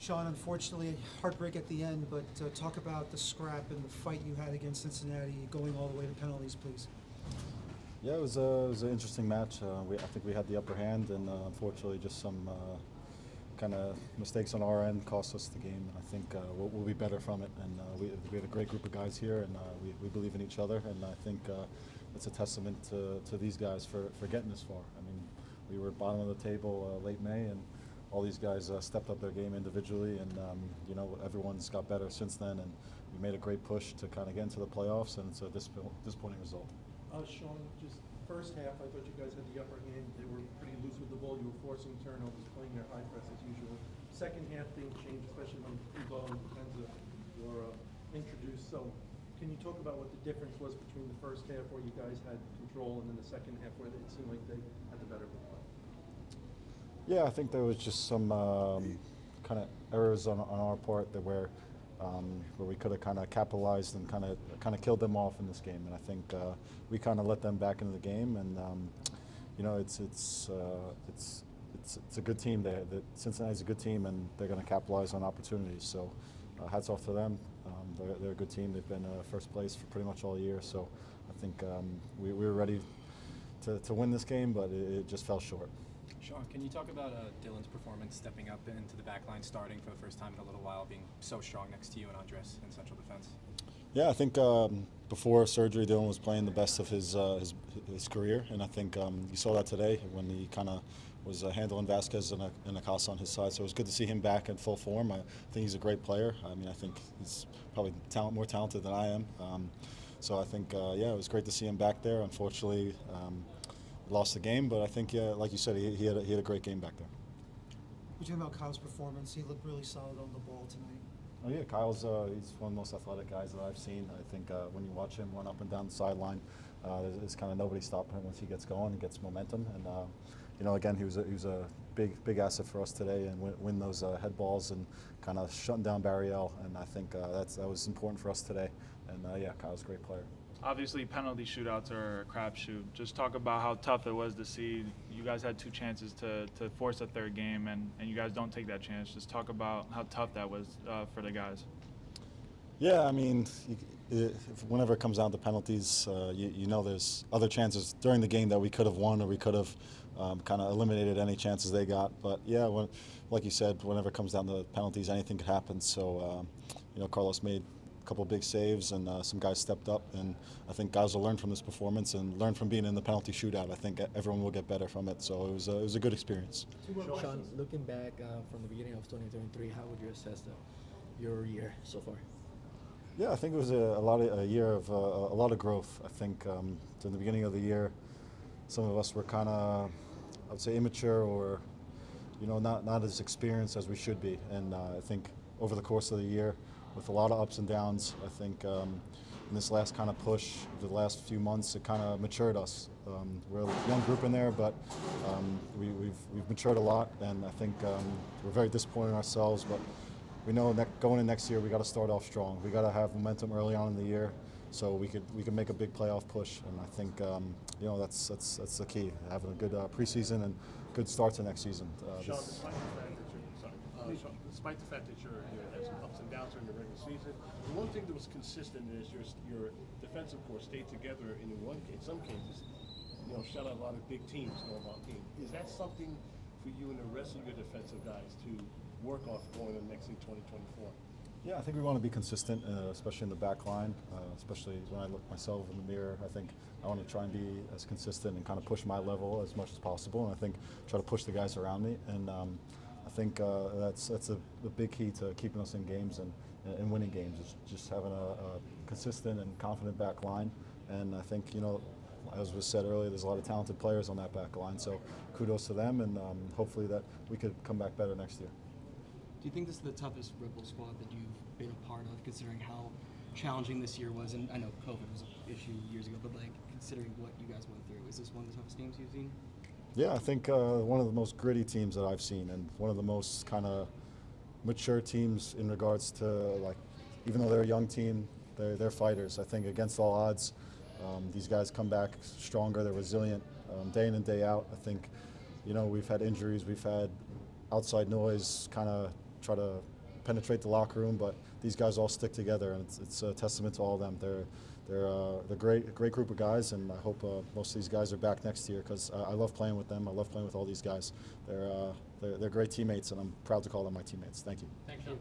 Sean, unfortunately, heartbreak at the end, but talk about the scrap and the fight you had against Cincinnati, going all the way to penalties, please. Yeah, it was an interesting match. I think we had the upper hand, and unfortunately, just some kind of mistakes on our end cost us the game. And I think we'll be better from it. And we had a great group of guys here, and we believe in each other. And I think it's a testament to these guys for getting this far. I mean, we were bottom of the table late May, and all these guys stepped up their game individually, and everyone's got better since then. And we made a great push to kind of get into the playoffs, and it's a disappointing result. Sean, just first half, I thought you guys had the upper hand. They were pretty loose with the ball. You were forcing turnovers, playing their high press as usual. Second half, things changed, especially when Hugo and Penza were introduced. So, can you talk about what the difference was between the first half, where you guys had control, and then the second half, where it seemed like they had the better of the play? Yeah, I think there was just some kind of errors on our part where we could have kind of capitalized and kind of killed them off in this game. And I think we kind of let them back into the game. And it's a good team. Cincinnati's a good team, and they're going to capitalize on opportunities. So hats off to them. They're a good team. They've been first place for pretty much all year. So I think we were ready to win this game, but it just fell short. Sean, can you talk about Dylan's performance stepping up into the back line, starting for the first time in a little while, being so strong next to you and Andres in central defense? Yeah, I think before surgery, Dylan was playing the best of his career, and I think you saw that today when he kind of was handling Vasquez and Acosta on his side. So it was good to see him back in full form. I think he's a great player. I mean, I think he's probably more talented than I am. So I think, it was great to see him back there. Unfortunately, lost the game, but I think, like you said, he had a great game back there. We're talking about Kyle's performance. He looked really solid on the ball tonight. Oh yeah, Kyle's he's one of the most athletic guys that I've seen. I think when you watch him run up and down the sideline, there's kind of nobody stopping him once he gets going and gets momentum. And again, he was a big asset for us today, and win those head balls and kind of shutting down Barriel. And I think that was important for us today. And Kyle's a great player. Obviously, penalty shootouts are a crapshoot. Just talk about how tough it was to see. You guys had two chances to force a third game, and you guys don't take that chance. Just talk about how tough that was for the guys. Yeah, I mean, whenever it comes down to penalties, there's other chances during the game that we could have won, or we could have kind of eliminated any chances they got. But yeah, like you said, whenever it comes down to penalties, anything could happen. So, Carlos made couple of big saves, and some guys stepped up, and I think guys will learn from this performance and learn from being in the penalty shootout. I think everyone will get better from it, so it was a good experience. Sean, looking back from the beginning of 2023, how would you assess your year so far? Yeah, I think it was a year of a lot of growth. I think in the beginning of the year, some of us were kind of, I would say, immature, or not as experienced as we should be, and I think over the course of the year, with a lot of ups and downs, I think in this last kind of push, the last few months, it kind of matured us. We're a young group in there, but we've matured a lot, and I think we're very disappointed in ourselves. But we know going in next year, we got to start off strong. We got to have momentum early on in the year, so we could make a big playoff push. And I think that's the key: having a good preseason and good start to next season. Sean, despite the fact that you had some ups and downs during the regular season, the one thing that was consistent is your defensive corps stayed together. In some cases, shut out a lot of big teams, normal team. Is that something for you and the rest of your defensive guys to work off going in next in 2024? Yeah, I think we want to be consistent, especially in the back line, especially when I look myself in the mirror. I think I want to try and be as consistent and kind of push my level as much as possible, and I think try to push the guys around me. And I think that's a big key to keeping us in games and winning games, is just having a consistent and confident back line. And I think, as was said earlier, there's a lot of talented players on that back line, so kudos to them, and hopefully that we could come back better next year. Do you think this is the toughest Red Bull squad that you've been a part of, considering how challenging this year was? And I know COVID was an issue years ago, but considering what you guys went through, is this one of the toughest games you've seen? Yeah, I think one of the most gritty teams that I've seen, and one of the most kind of mature teams in regards to, even though they're a young team, they're fighters. I think against all odds, these guys come back stronger. They're resilient day in and day out. I think, we've had injuries, we've had outside noise kind of try to penetrate the locker room, but these guys all stick together, and it's a testament to all of them. They're great group of guys, and I hope most of these guys are back next year because I love playing with them. I love playing with all these guys. They're great teammates, and I'm proud to call them my teammates. Thank you. Thank you.